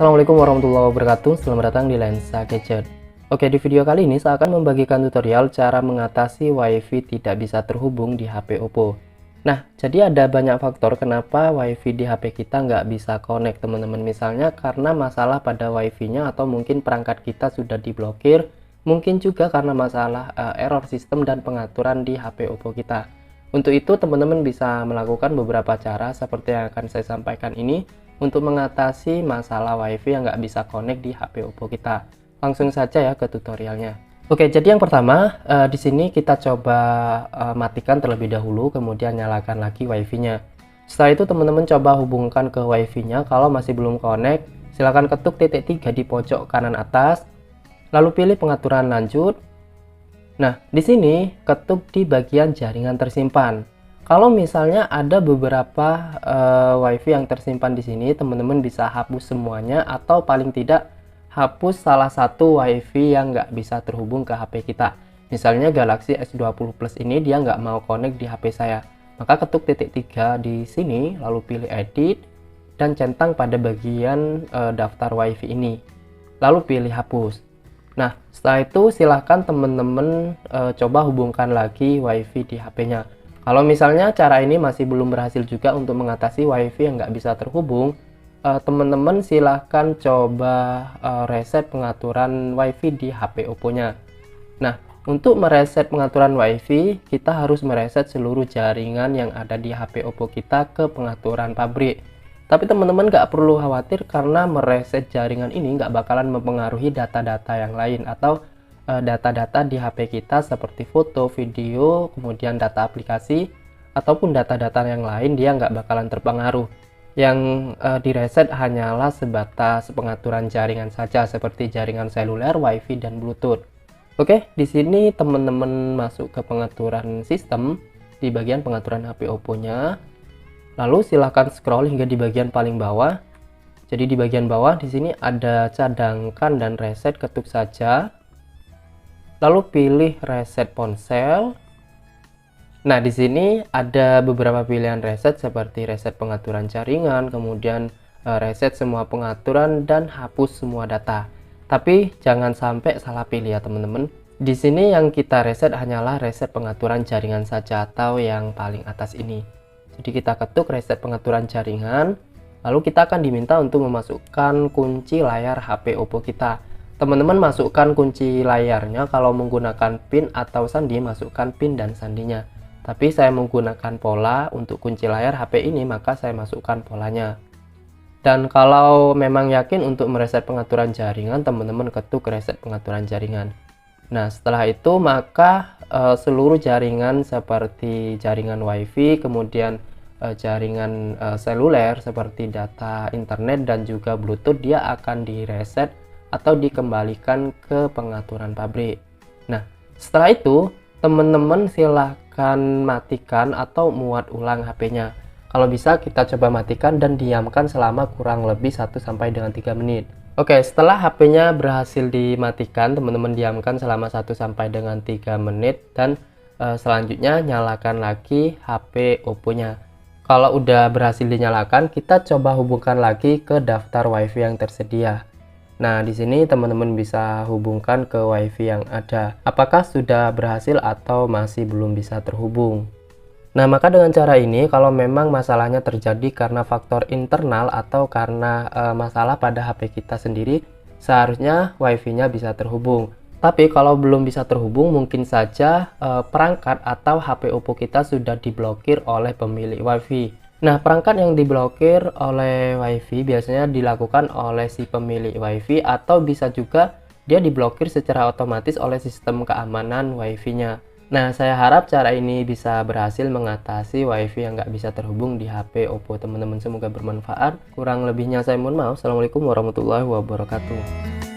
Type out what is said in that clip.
Assalamualaikum warahmatullahi wabarakatuh. Selamat datang di Lensa Gadget. Oke, di video kali ini saya akan membagikan tutorial cara mengatasi WiFi tidak bisa terhubung di HP Oppo. Nah, jadi ada banyak faktor kenapa WiFi di HP kita nggak bisa connect, teman-teman. Misalnya karena masalah pada WiFi-nya atau mungkin perangkat kita sudah diblokir. Mungkin juga karena masalah error sistem dan pengaturan di HP Oppo kita. Untuk itu, teman-teman bisa melakukan beberapa cara seperti yang akan saya sampaikan ini untuk mengatasi masalah WiFi yang nggak bisa connect di HP Oppo kita. Langsung saja ya ke tutorialnya. Oke, jadi yang pertama di sini kita coba matikan terlebih dahulu, kemudian nyalakan lagi WiFi-nya. Setelah itu teman-teman coba hubungkan ke WiFi-nya. Kalau masih belum connect, silakan ketuk titik 3 di pojok kanan atas, lalu pilih pengaturan lanjut. Nah, di sini ketuk di bagian jaringan tersimpan. Kalau misalnya ada beberapa WiFi yang tersimpan di sini, teman-teman bisa hapus semuanya atau paling tidak hapus salah satu WiFi yang nggak bisa terhubung ke HP kita. Misalnya Galaxy S20 Plus ini dia nggak mau connect di HP saya. Maka ketuk titik 3 di sini, lalu pilih edit dan centang pada bagian daftar WiFi ini. Lalu pilih hapus. Nah, setelah itu silahkan teman-teman coba hubungkan lagi WiFi di HP-nya. Kalau misalnya cara ini masih belum berhasil juga untuk mengatasi WiFi yang nggak bisa terhubung, teman-teman silahkan coba reset pengaturan WiFi di HP Oppo-nya. Nah, untuk mereset pengaturan WiFi, kita harus mereset seluruh jaringan yang ada di HP Oppo kita ke pengaturan pabrik. Tapi teman-teman nggak perlu khawatir karena mereset jaringan ini nggak bakalan mempengaruhi data-data yang lain atau data-data di HP kita seperti foto, video, kemudian data aplikasi, ataupun data-data yang lain dia nggak bakalan terpengaruh. Yang direset hanyalah sebatas pengaturan jaringan saja seperti jaringan seluler, WiFi, dan Bluetooth. Oke, di sini teman-teman masuk ke pengaturan sistem di bagian pengaturan HP Oppo-nya. Lalu silahkan scroll hingga di bagian paling bawah. Jadi di bagian bawah di sini ada cadangkan dan reset, ketuk saja. Lalu pilih reset ponsel. Nah, di sini ada beberapa pilihan reset seperti reset pengaturan jaringan, kemudian reset semua pengaturan dan hapus semua data. Tapi jangan sampai salah pilih ya, teman-teman. Di sini yang kita reset hanyalah reset pengaturan jaringan saja atau yang paling atas ini. Jadi kita ketuk reset pengaturan jaringan, lalu kita akan diminta untuk memasukkan kunci layar HP Oppo kita. Teman-teman masukkan kunci layarnya, kalau menggunakan PIN atau sandi masukkan PIN dan sandinya. Tapi saya menggunakan pola untuk kunci layar HP ini, maka saya masukkan polanya. Dan kalau memang yakin untuk mereset pengaturan jaringan, teman-teman ketuk reset pengaturan jaringan. Nah, setelah itu maka seluruh jaringan seperti jaringan WiFi, kemudian jaringan seluler seperti data internet dan juga Bluetooth, dia akan direset atau dikembalikan ke pengaturan pabrik. Nah, setelah itu teman-teman silahkan matikan atau muat ulang HP-nya. Kalau bisa kita coba matikan dan diamkan selama kurang lebih 1-3 menit. Oke, setelah HP-nya berhasil dimatikan, teman-teman diamkan selama 1-3 menit dan selanjutnya nyalakan lagi HP Oppo-nya. Kalau udah berhasil dinyalakan, kita coba hubungkan lagi ke daftar WiFi yang tersedia. Nah, di sini teman-teman bisa hubungkan ke WiFi yang ada. Apakah sudah berhasil atau masih belum bisa terhubung? Nah, maka dengan cara ini, kalau memang masalahnya terjadi karena faktor internal atau karena masalah pada HP kita sendiri, seharusnya WiFi-nya bisa terhubung. Tapi kalau belum bisa terhubung, mungkin saja perangkat atau HP Oppo kita sudah diblokir oleh pemilik WiFi. Nah, perangkat yang diblokir oleh WiFi biasanya dilakukan oleh si pemilik WiFi atau bisa juga dia diblokir secara otomatis oleh sistem keamanan WiFi-nya. Nah, saya harap cara ini bisa berhasil mengatasi WiFi yang nggak bisa terhubung di HP Oppo teman-teman. Semoga bermanfaat. Kurang lebihnya saya mohon maaf. Assalamualaikum warahmatullahi wabarakatuh.